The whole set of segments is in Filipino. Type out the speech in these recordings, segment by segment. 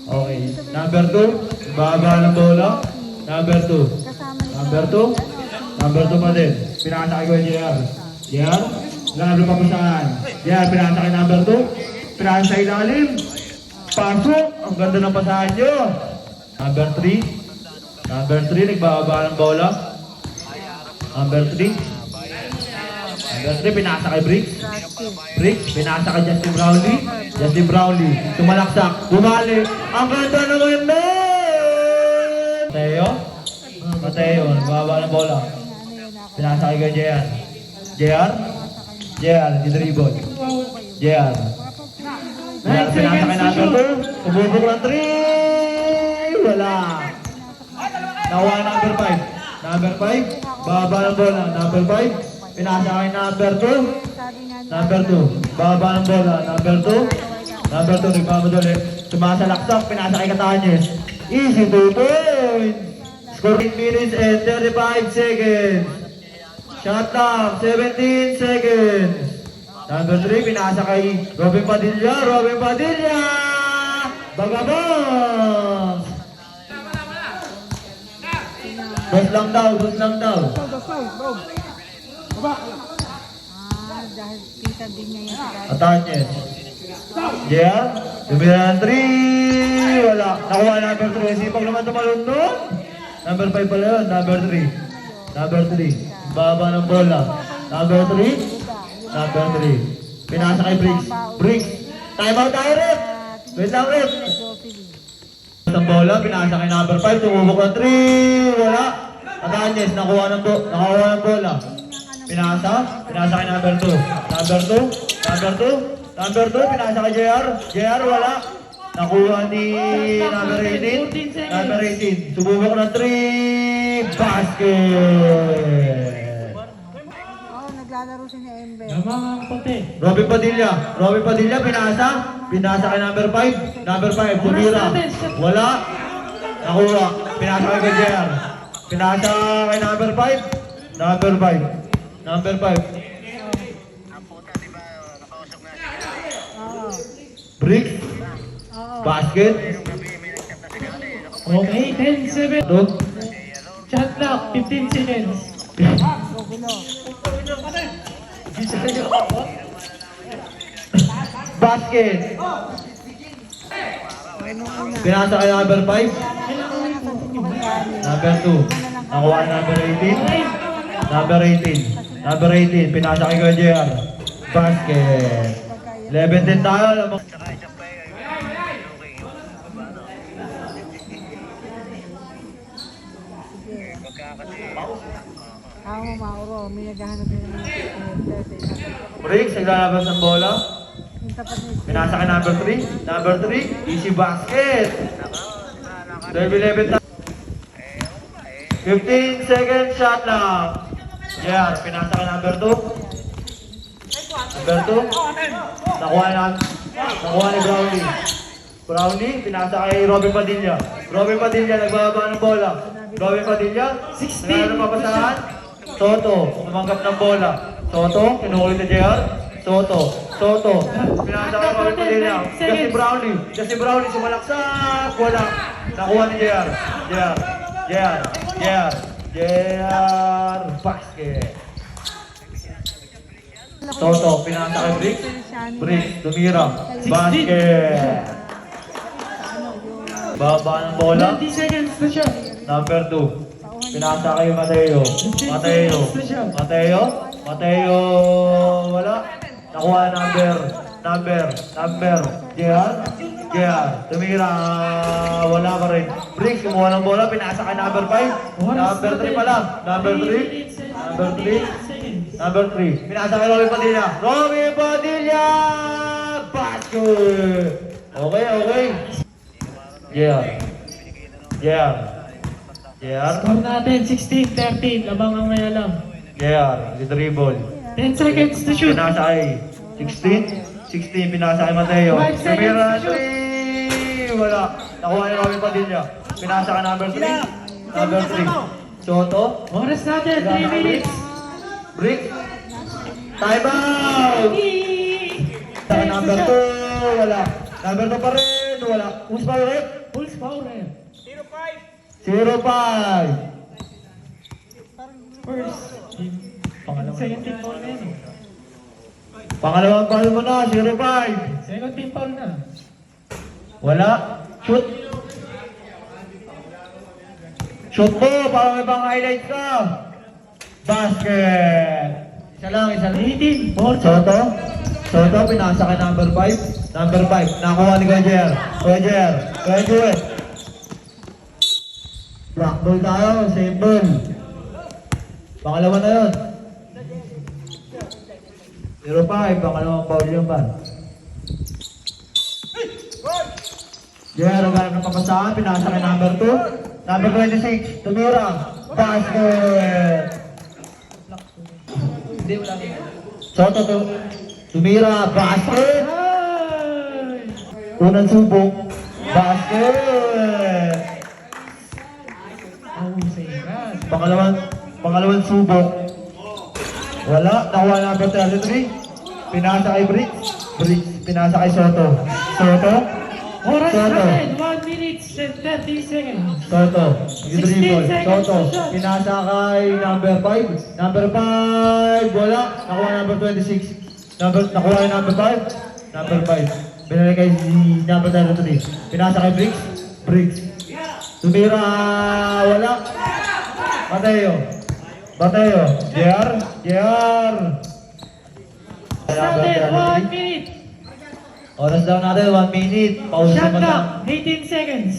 Okay. Number 2. Baba ng bola. Number 2. Number 2. Number 2 pa din. Pinakasa kay Kuya JR. JR. Lalo pa po saan. JR, pinakasa kay number 2. Pinakasa sa ilalim. Pasok. Ang ganda ng pasahan nyo. Number 3. Number 3. Nagbababa ng bola. Number 3. Number 3, pinasa kay Briggs. Briggs, pinasa kay Justin Brownlee. Justin Brownlee, tumalaksak, bumali. Ang ganda naman na! Mateo? Mateo, nagbaba ng bola. Pinasa kay JR. JR? JR, di-dribble. JR. JR, pinasa kay number 2. Tumubok ng 3. Wala. Nakuha number 5. Number 5, baba ng bola. Number 5. Pinasa kay number 2. Number 2. Baba ng bola. Number 2. Number 2. Nagmamadali. Sumasalaksak. Pinasa kay Catanyes. Easy 2 points. Score 8 minutes and 35 seconds. Shot clock. 17 seconds. Number 3. Pinasa kay Robin Padilla. Robin Padilla. Bagabang. Dos lang daw. Dos lang daw. Dahil kita din niya yung sigari. Catanyes. Yeah. Lumira ng 3. Wala. Nakuha number 3. Sipag naman tumalon doon. Number 5 pala yun. Number 3. Number 3. Baba ng bola. Number 3. Number 3. Pinasa kay Briggs. Briggs. Time out tayo, rep. Wait lang, rep. Ang bola. Pinasa kay number 5. Tumubok ng 3. Wala. Catanyes. Nakuha ng bola. Pinasa kay number 2. Number 2. Number 2, pinasa kay JR. JR, wala. Nakuha ni number 18. Number 18. Sububok ng 3. Basket. Naglalaro si ni Ember. Robin Padilla, pinasa kay number 5. Number 5, tumira. Wala. Nakuha. Pinasa kay JR. Pinasa kay number 5. Number 5. Number 5. Brick. Basket. Okay, 10-7. Shot clock, 15 seconds. Basket. Pinasa kay number 5. Number 2. Nakuha number 18. Number 18. Number 18, pinasa kay Kuya JR. Basket. 11 din tayo. Ako, Mauro, may naghahanap din ng Briggs, naglalabas ng bola. Pinasa kay number 3. Number 3, easy basket. 12-11 tayo. 15 seconds shot lang. Yeah, pinasa kay number 2. Number 2. Nakuha ni Brownlee, pinasa kay Robin Padilla. Robin Padilla, nagbababa ng bola. Robin Padilla, 16. Naglalaro papasahan. Soto, tumanggap ng bola. Soto, kinukulit ni JR. Soto. Pinasa kay Robin Padilla. Justin Brownlee, sumalaksak. Wala. Nakuha ni JR. JR, basket. Toto, pinasa kay Briggs, tumira, basket. Baba ng bola. 20 seconds na siya. Number 2, pinasa kay Mateo. Wala. Nakuha number. JR, tumira, wala pa rin. Briggs, kumuha ng bola, pinasa kay number 5. Number 3 pala. Number 3. Pinasa kay Robin Padilla. Basket. Okay. JR. Score natin, 16-13. Labang ang may alam. JR, dribble. 10 seconds to shoot. Pinasa kay 16, pinasa kay Mateo. 5 seconds Tumira, to shoot. 3. Wala. Nakuha ni Robin Padilla. Pinasa kay number 3. Soto. Oras natin, 3 minutes. Brick. Time out! Sa number 2, wala. Number 2 pa rin, wala. Who's power rep? Pulse power rep. 0-5. First team. Second team foul na yun. Pangalawang foul mo na, 0-5. Second team foul na. Wala. Shoot. Shoot mo, para may pang highlights ka. Basket. Isa lang. 18. Four. Soto, pinasa kay number 5. Number 5, nakuha ni Kuya Jer. Kuya Jer. Black ball tayo, same ball. Pangalawa na yun. 0-5, pangalawang foul yun ba? Jer, ang ganap ng papasahan, pinasa kay number 2. Number 26, tumira. Basket. Hindi, wala na. Soto, tumira. Basket. Unang subok. Basket. Pangalawang subok. Wala. Nakuha na number 33. Pinasa kay Briggs. Pinasa kay Soto. Oras Soto. natin. 1 minute and 30 seconds. Soto. 16 seconds Soto. to shot. Pinasa kay number 5. Number 5. Wala. Nakuha number 26. Nakuha yung number 5. Number 5. Binalik kay number 33. Pinasa kay Briggs. Tumira. Wala. Bateo. JR. Natin, 1 minute. Oras daw natin, 1 minute. Pause Shot naman clock, na. 18 seconds.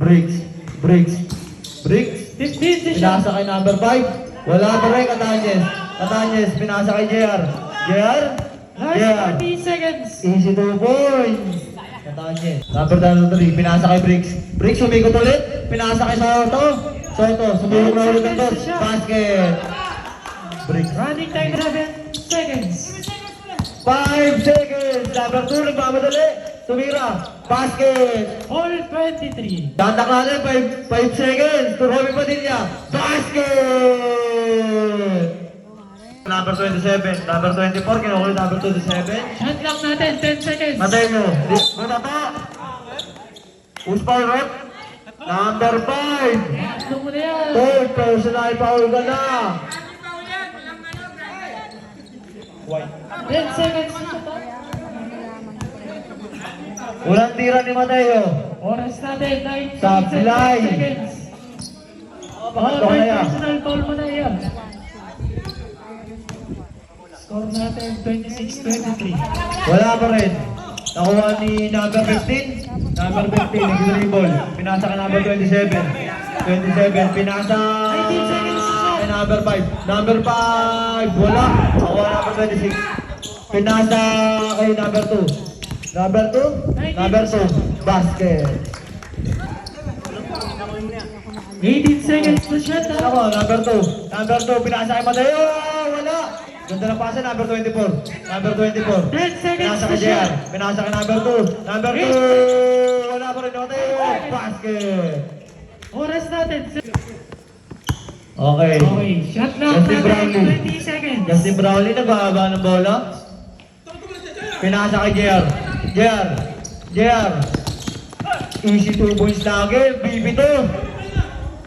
Briggs. 15 to shot. Pinasa kay number 5. Wala pa rin, Catanyes. Pinasa kay JR. Last 40 seconds. Easy 2 points. Catanyes. Number 3, pinasa kay Briggs umikot ulit. Pinasa kay Soto, sumikot na ulit ang dos. Basket. Briggs. Running time 7 seconds. 5 seconds. Number 2, nagmamadali. Tumira. Basket. All 23. Tatak natin, 5 seconds. Turhomi Padilla. Basket! Number 27, number 24, kinukulit number 27. Shot clock natin, 10 seconds. Matay mo. Bunata. Who's foul rep? Number 5. Ano mo na yan? Third personal foul ka na. 10 seconds na ito. Walang tira ni Mateo. Oras natin, 9 Sablay. seconds. Pangatlo ka na yan. Personal foul mo na yan. Score natin, 26-23. Wala pa rin. Nakuha ni number 15. Number 15, nag-dribble. Pinasa ka number 27. 27, pinasa 19 seconds to shot. kay number 5. Number 5, wala. Nakuha number 26. Pinasa kay number 2. Number 2? Number 2, basket. 18 seconds to shot. Ako, number 2. Number 2, pinasa kay Mateo. Wala. Ganda ng pasa, number 24. Number 24. 10 seconds Pinasa to kay JR. shot. Pinasa kay number 2. Number 2. Wala pa rin. Mateo. Basket. Oras natin. Okay. Okay, shot clock Justin natin, Brownlee. 20 seconds. Justin Brownlee, nagbahaba ng bola. Pinasa kay JR. JR. Easy 2 points lagi. BB to.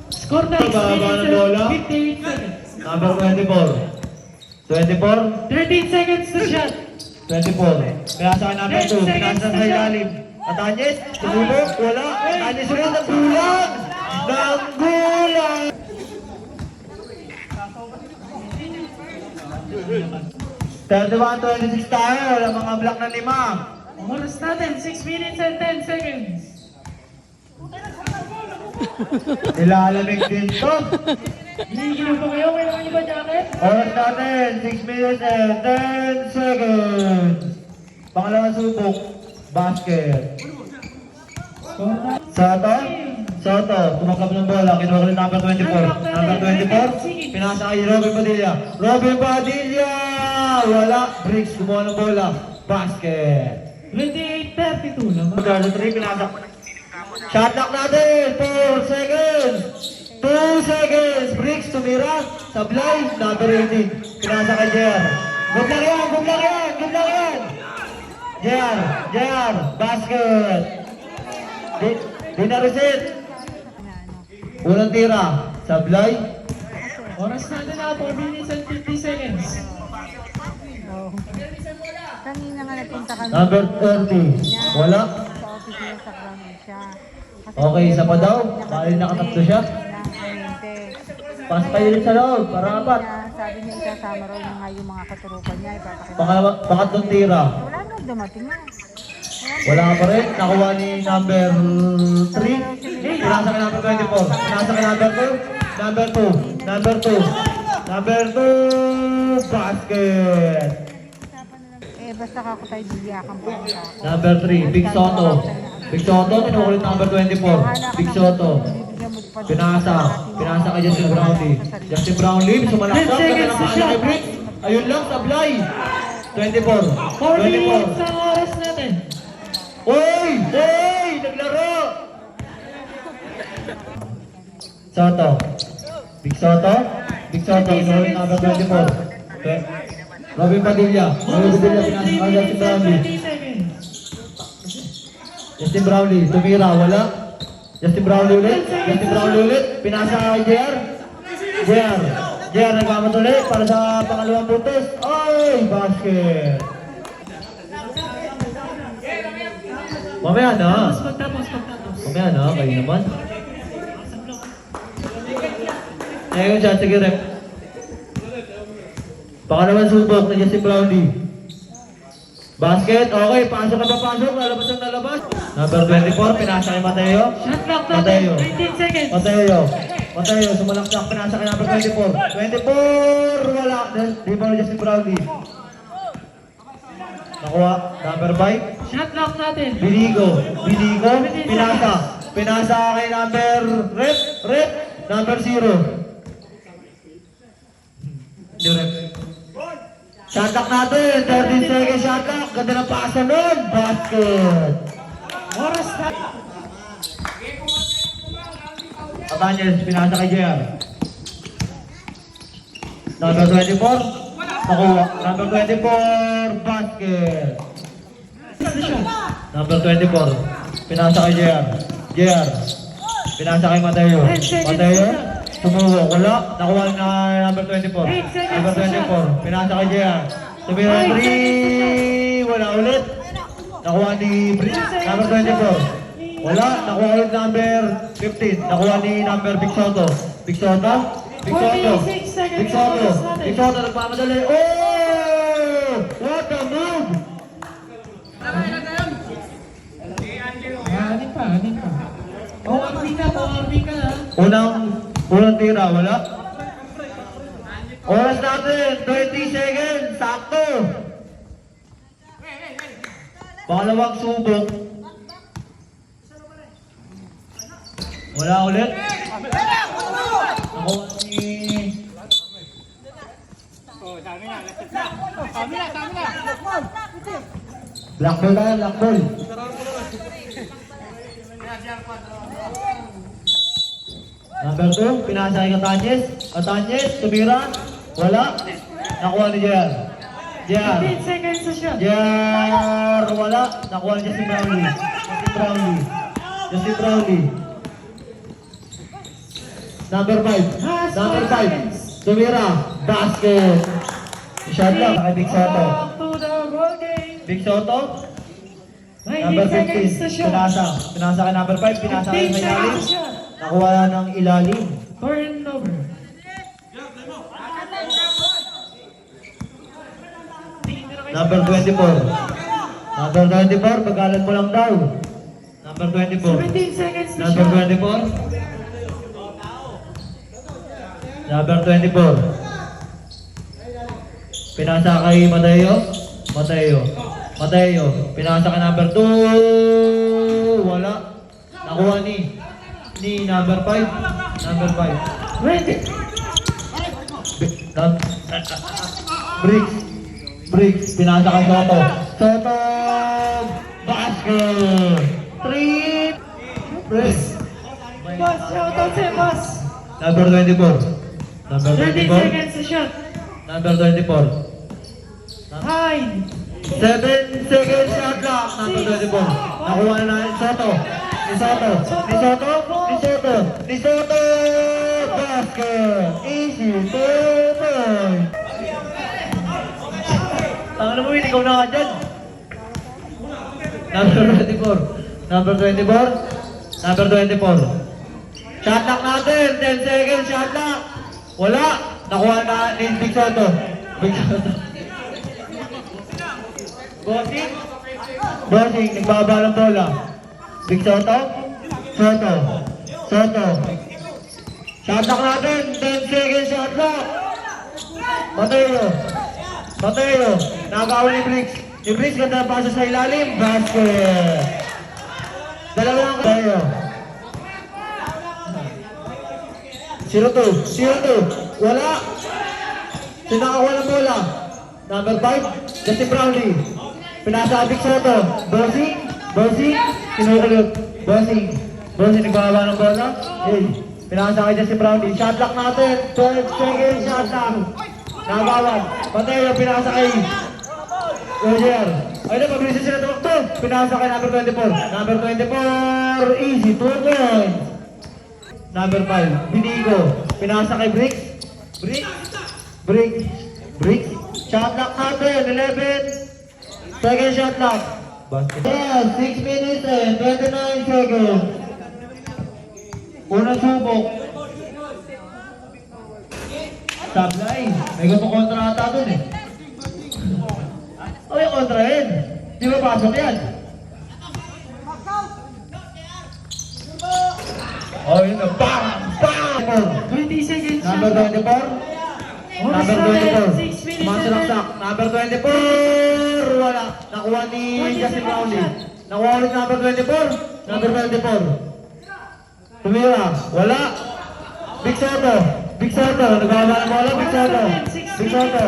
Score na, Baba ng bola. 58 seconds. Number 24. 24. 13 seconds to shot. 24. Pinasa kay number 2. Pinasa sa ilalim. Atanyes, tumubok, wala. Atanyes ulit, naggulang! Naggulang! 31-26 tayo. Wala mga block na 5. Oras natin, 6 minutes and 10 seconds. Nilalamig din to. Hinigilan pa kayo, kailangan niyo ba jacket? Oras natin, 6 minutes and 10 seconds. Pangalawang subok, basket. Score na. Soto, tumakap ng bola, kinuha ulit number 24. Number 24, pinasa kay Robin Padilla! Wala, Briggs, kumuha ng bola, basket. 28-32 naman. Number 3, pinasa. Shot clock natin, 4 seconds. 2 seconds, Briggs, tumira, sablay, number 18. Pinasa kay JR. Good lang yan! JR, basket. Di na reset. Unang tira. Sablay. Oras natin na 4 minutes and 50 seconds. Oh. Kanina nga nagpunta kami. Number 30. Wala. Sa office niya sa ground siya. Kasi Okay, isa pa daw. Bali nakatatlo siya. ng kliyente. Pas pa yun sa loob. Para apat. Sabi niya isasama raw niya nga yung mga katurupan niya. Ipapakita. Pangatlong tira. Wala nang dumating na. Wala pa rin. Nakuha ni number 3. Pinasa kay number 24. Pinasa kay number 2. Number 2. Number 2. Number 2. Basket. Basta kako tayo diyakan pa ako. Number 3. Big Soto. Big Soto. Tinukulit number 24. Big Soto. Pinasa. Pinasa kay Justin Brownlee. Justin Brownlee. Sumalaksak. Ganda ng paano kay Brick. Ayun lang. Sablay. 24. 4 minutes 24. ang oras natin. Uy! Uy! Naglaro! Soto. Big Soto. Big Soto. Inulit number 24. Okay. Robin Padilla. Robin Padilla. Pinasa kay Justin Brownlee. 20 seconds. Justin Brownlee. Tumira. Wala. Justin Brownlee ulit. Justin Brownlee ulit. Pinasa kay JR. JR. JR nagkamat ulit para sa pangalawang puntos. Ay! Basket! Mamaya na. Pagtapos. Mamaya na. Kayo naman. Ngayon siya. Sige, rep. Baka naman subok na Justin Brownlee. Basket. Okay. Pasok ka pa pasok. Lalabas ang lalabas. Number 24. Pinasa kay Mateo. Shot clock Mateo. natin. 19 seconds. Mateo. Mateo. Sumalaksak. Pinasa kay number 24. 24. Wala. Di ba Justin Brownlee? Nakuha. Number 5. Shot clock natin. Biligo. Biligo. Pinasa. Pinasa kay number rep. Rep. Number 0. Hindi rep. Shatak natin. 13 seconds shatak. Ganda ng pasa nun. Basket. Oras natin. Abanyes. Pinasa kay JR. Number 24. Nakuha. Number 24. Basket. Number 24. Pinasa kay JR. JR. Pinasa kay Mateo. Mateo. Tumuho. Wala. Nakuha na number 24. Number 24. Pinasa kay JR. Tumira 3. Wala ulit. Nakuha ni number 24. Wala. Nakuha ulit number 15. Nakuha ni number Big Soto. Big Soto. Big Soto. Big Soto. Big Soto. Nagpamadali. Oh! What a move! Anin pa. ORB ka ha. Unang tira, wala. Oras natin, 20 seconds, sakto. Pangalawang subok. Wala ulit. Nakuha ni... Black ball tayo, black ball. Number 2, pinasa kay Katanyes. Katanyes, tumira. Wala. Nakuha ni JR. JR. 15 seconds na siya. JR, wala. Nakuha ni Justin Brownlee. Justin Brownlee. Number 5. Number 5. Tumira. Basket. Shot lang kay Big Soto. To the ball game. Big Soto. 19 Number seconds na 15. siya. Pinasa kay number 5. Pinasa kay 15 may seconds ilalim. na siya. Nakuha ng ilalim. Turnover. Number 24. Number 24, pagalan mo lang daw. Number 24. 17 seconds na Number siya. 24. Number 24. Pinasa kay Mateo. Mateo. Pinasa kay number 2. Wala. Nakuha ni number 5. Number 5. 20. Bricks. Pinasa kay Soto. Basket. 3. Bricks. Boss, shoutout sa'yo, boss. Number 24. Number 13 24. seconds na siya. Number 24. High. 7 seconds shot clock. Number 24. Nakuha na Soto. De Soto, basket. Easy, 2 points. Tanga na mo yun, ikaw na ka dyan. Number 24. Number 24. Number 24. Shot clock natin. 10 seconds, shot clock. Wala. Nakuha na ni Big Soto. Big Soto. Bossing. Bossing, nagbaba ng bola. Big Soto. Soto. Soto. Shot clock natin. 10 seconds, shot clock. Mateo. Mateo. Nakakawa ni Briggs. Ni Briggs, ganda na pasa sa ilalim. Basket. Dalawa lang kayo. 0-2. 0-2. Wala. Sinakawa ng bola. Number 5. Justin Brownlee. Pinasa Big Soto. Bossing. Bossing. Kinukulot. Bossing. Bossing nagbaba ng bola. Hey. Pinasa kay Justin Brownlee. Shot clock natin. 12 seconds shot clock. Nakagawan. Mateo. Pinasa kay Roger. Ay na, mabilis sila tumakbo. Pinasa kay number 24. Number 24. Easy. 2 points. Number 5. Binigo. Pinasa kay Briggs. Briggs. Briggs. Briggs. Shot clock natin. 11. Second shot clock. Basket. 6 minutes and 29 seconds. Unang subok. Sablay. May gusto kontra ata dun eh. O yung kontrahin. Di ba pasok yan? O yun na. Bang! Bang! 20 seconds. Number 24. Number 24. Sumasalaksak. Number 24. Wala. Nakuha ni Justin Brownlee. Nakuha ulit number 24. Number 24. Tumira. Wala. Big Soto. Big Soto. Nagbawa ng bola. Big Soto. Big Soto.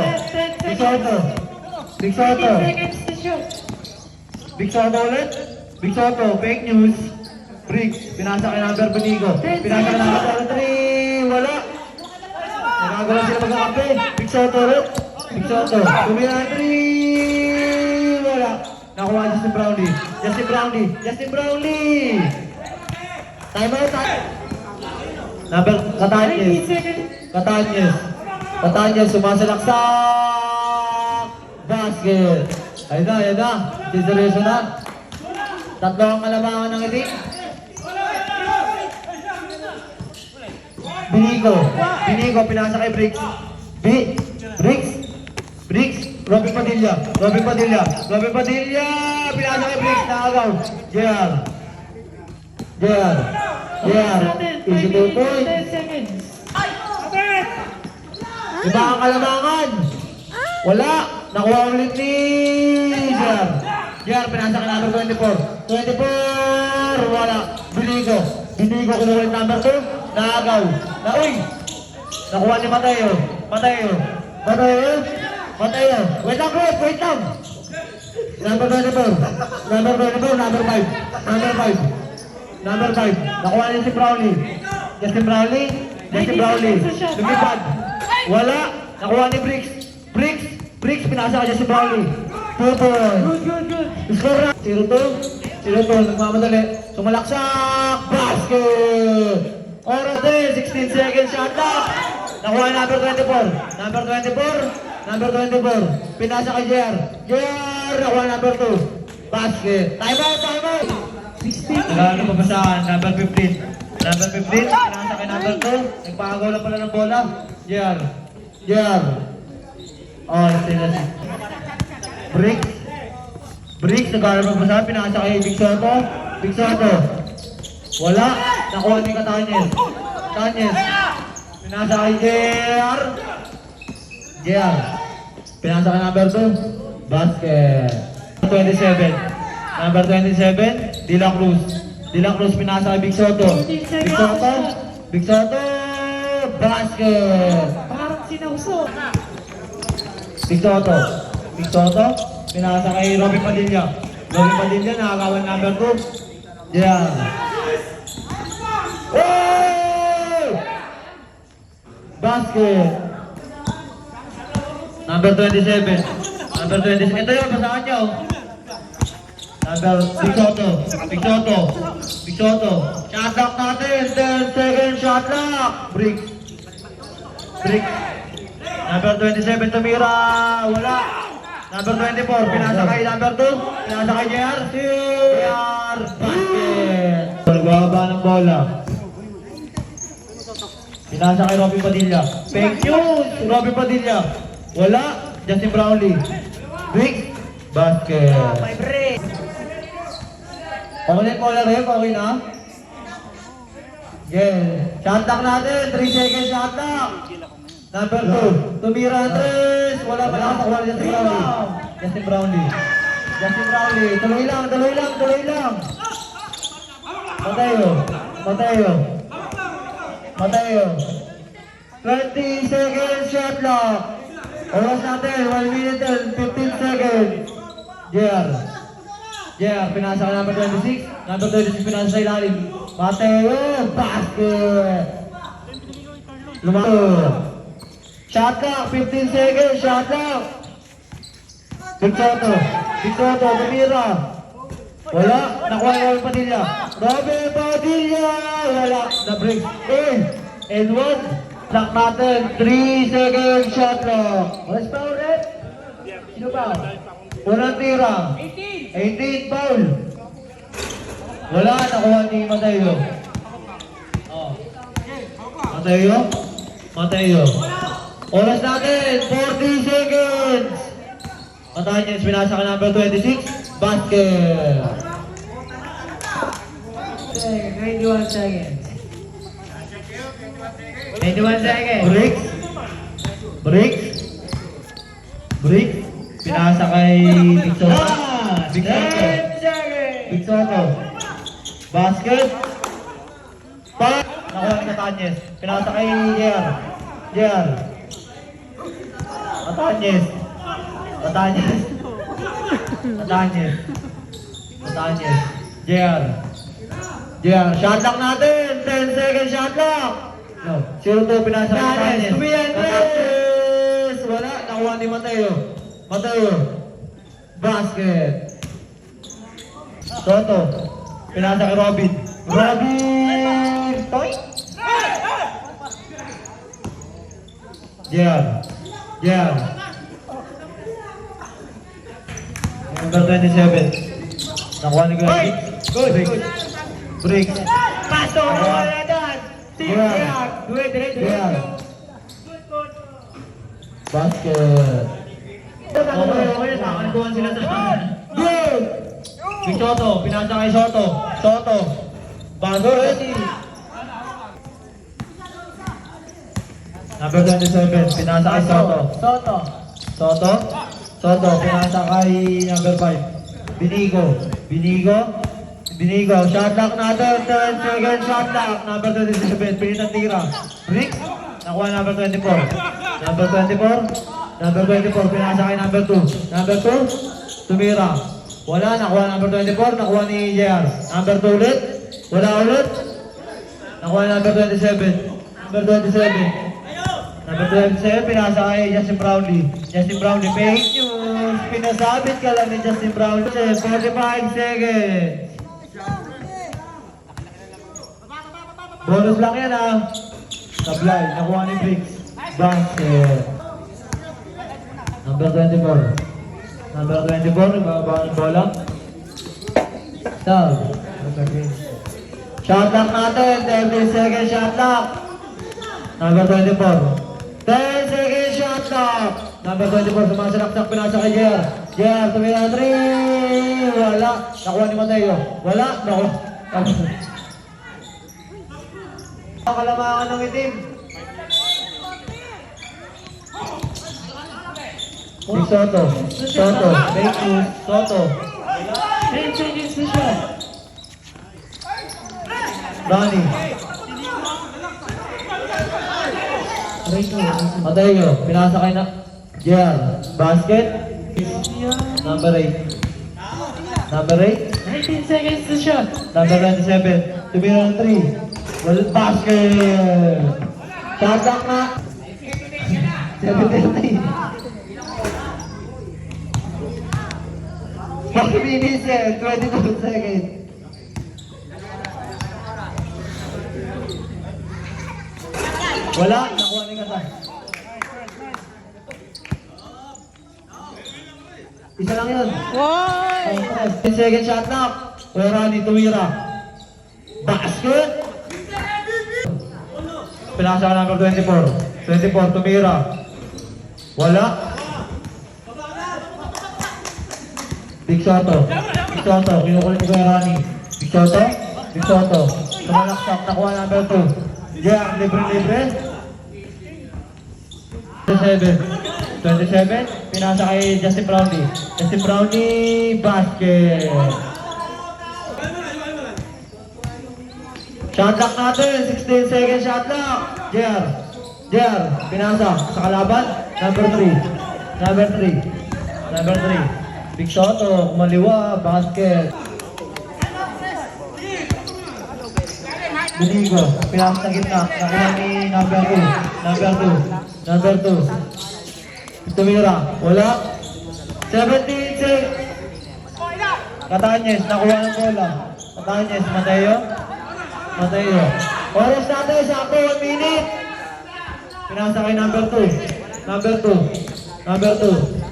Big Soto. Big Soto. 15 seconds to shoot. Big Soto ulit. Big Soto. Fake news. Briggs. Pinasa kay number Benigo. Pinasa kay number 3. Wala. Nagagawa sila magkakampi. Big Soto ulit. Big Soto. Tumira ng 3. Wala. Nakuha Justin Brownlee. Justin Brownlee. Justin Brownlee. Time out. Number Catanyes. 20 seconds. Catanyes. Catanyes. Sumasalaksak. Basket. Ayun na, ayun na. Consideration na. Tatlo ang kalamangan ng itim. Binigo. Binigo. Pinasa kay Briggs. Briggs. Briggs. Robin Padilla. Robin Padilla. Robin Padilla. Pinasa kay Briggs. Nakagaw. JR. JR. JR. Easy 2 points. 10 seconds. Iba ang kalamangan. Wala. Nakuha ulit ni JR. JR. Pinasa kay number 24. 24. Wala. Binigo. Binigo. Kinuha ulit number 2. Nakagaw. Uy! Nakuha ni Mateo. Mateo. Mateo. Mateo. Wait lang, Chris. Wait lang. Number 24. Number 24. Number 5. Number 5. Number 5. Nakuha ni si Brownlee. Justin Brownlee. Justin Brownlee. Lumipad. Wala. Nakuha ni Briggs. Briggs. Briggs. Pinasa ka Justin Brownlee. 2 points. Good, good. Score na. 0-2. 0-2. Nagmamadali. Sumalaksak. Basket. Oras din. 16 seconds shot clock. Nakuha number 24. Number 24. Number 24. Pinasa kay JR. JR. Nakuha number 2. Basket. Time out. Time out. 16. Nagano pabasahan. Number 15. Number 15. Pinasa kay number 2. Nagpagaw lang pala ng bola. JR. JR. Oh, sila. Briggs. Briggs. Nagano pabasahan. Pinasa kay Big Soto. Big Soto. Wala. Nakuha ni Catanyes. Catanyes. Pinasa kay JR. JR. Pinasa kay number 2. Basket. 27. Number 27. De La Cruz. De La Cruz pinasa kay Big Soto. Big Soto. Big Soto. Basket. Parang sinauso. Big Soto. Big Soto. Pinasa kay Robin Padilla. Robin Padilla nakakawan number 2. JR. Oh! Basket. Number 27. Number 27. Ito yun, basahan nyo. Number, Big Soto. Big Soto. Big Soto. Shot lock natin. 10 seconds shot lock. Break. Break. Number 27, tumira. Wala. Number 24, pinasa kay number 2. Pinasa kay JR. JR. Basket. Nagbababa ng bola. Pinasa kay Robby Padilla. Fake news. Robby Padilla. Wala. Justin Brownlee. Break. Basket. Okay na yung bola rin. Okay na. Yeah. Shot lock natin. 3 seconds shot lock. Number 2, tumira Andres. Wala pa nakakuha ni Justin Brownlee. Justin Brownlee. Justin Brownlee. Tuloy lang, tuloy lang, tuloy lang. Mateo. Mateo. Mateo. 20 seconds shot lock. Oras natin, 1 minute and 15 seconds. JR. JR, pinasa ka number 26. Number 26 pinasa sa ilalim. Mateo. Basket. Lumako. Shot lock, 15 seconds, shot lock. Big Soto, tumira. Wala, nakuha ni Robby Padilla. Robby Padilla! Wala, na-break. And 1. Lock natin, 3 seconds, shot lock. What's foul, Red? Sino ba? Unang tira. 18 foul. Wala, nakuha ni Mateo. Mateo. Oras natin, 40 seconds! Matanyes, pinasa ka number 26, basket! 21 seconds. 21 seconds. Break. Pinasa kay Big Soto. Big Soto. Basket. Nakuha ni Matanyes. Pinasa kay JR. Matanyes. JR. Shot lock natin. 10 seconds shot lock. No. 0-2 pinasa kay Matanyes. Matanyes. Wala. Nakuha ni Mateo. Basket. Soto. Pinasa kay Robin. Toy. JR. Number 27. Nakuha ni Greg. Break. Paso, wala doon. JR. Basket. Okay. Nakakalikuhan sila sa good! Big Soto. Pinasa kay Soto. Basket. Number 27. Pinasa kay Soto, pinasa kay number 5. Binigo, shot lock natin, 10 seconds shot lock, number 27, pinitang tira. Break, nakuha number 24. Number 24, pinasa kay number 2. Number 2, tumira. Wala, nakuha number 24, nakuha ni JR. Number 2 ulit, wala ulit. Nakuha number 27. Number 27, pinasa kay Justin Brownlee. Fake news. Pinasabit ka lang ni Justin Brownlee. 45 seconds. Bonus lang yan Sablay, nakuha ni Briggs. Basket. Number 24. Ibaba ng bola. Shot lock natin. 30 seconds shot lock. Number 24. 10 seconds shot clock. Number 24, sumasalaksak, pinasa kay JR. JR, tumira 3. Wala. Nakuha ni Mateo. Wala. Nakuha. Kalamangan ng itim. Big Soto. Fake news. Soto. 10 seconds na siya. Ronnie. Mateo, pinasa kay na JR. Basket. Number 8. 19 seconds to shot. Number 27. Tumira ng 3. Well, basket. Shot lock na. 7:30. 4 minutes and 22 seconds. Wala, nakuha ni Kata. Isa lang yun. Woy! 10 second shot knock. Rani tumira. Basket. Pinasa ka number 24. 24 tumira. Wala. Big Soto. Big Soto. Kinukulit ko yung Rani. Big Soto. Big Soto. Tumalaksak. Nakuha number 2. Yeah, libre-libre. 27. Pinasa kay Justin Brownlee. Justin Brownlee, basket. Shot clock natin. 16 second shot clock. JR. Pinasa sa kalaban. Number 3. Big shot o kumaliwa. Basket. Domingo. Pinasa sa gitna. Nakuha ni number 2. Tumira. Wala. 17 seconds. Katanyes. Nakuha ng bola. Katanyes. Mateo. Oras natin. Sakto. 1 minute. Pinasa kay number 2.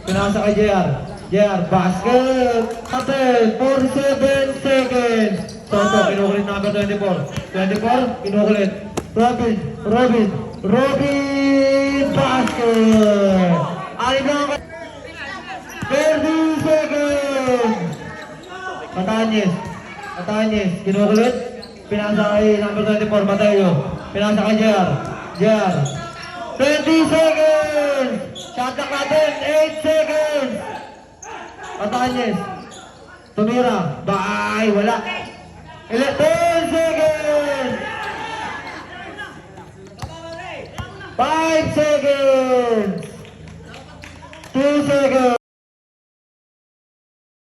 Pinasa kay JR. Basket. Natin. 47 seconds. Soto. Kinukulit number 24. Kinukulit. Robin. Basket. Alim lang. 30 seconds. Katanyes. Kinukulit. Pinasa kay number 24. Mateo. Pinasa kay JR. 20 seconds. Shot clock natin. 8 seconds. Katanyes. Tumira. Bye. Wala. 10 seconds. 5 seconds. 2 seconds.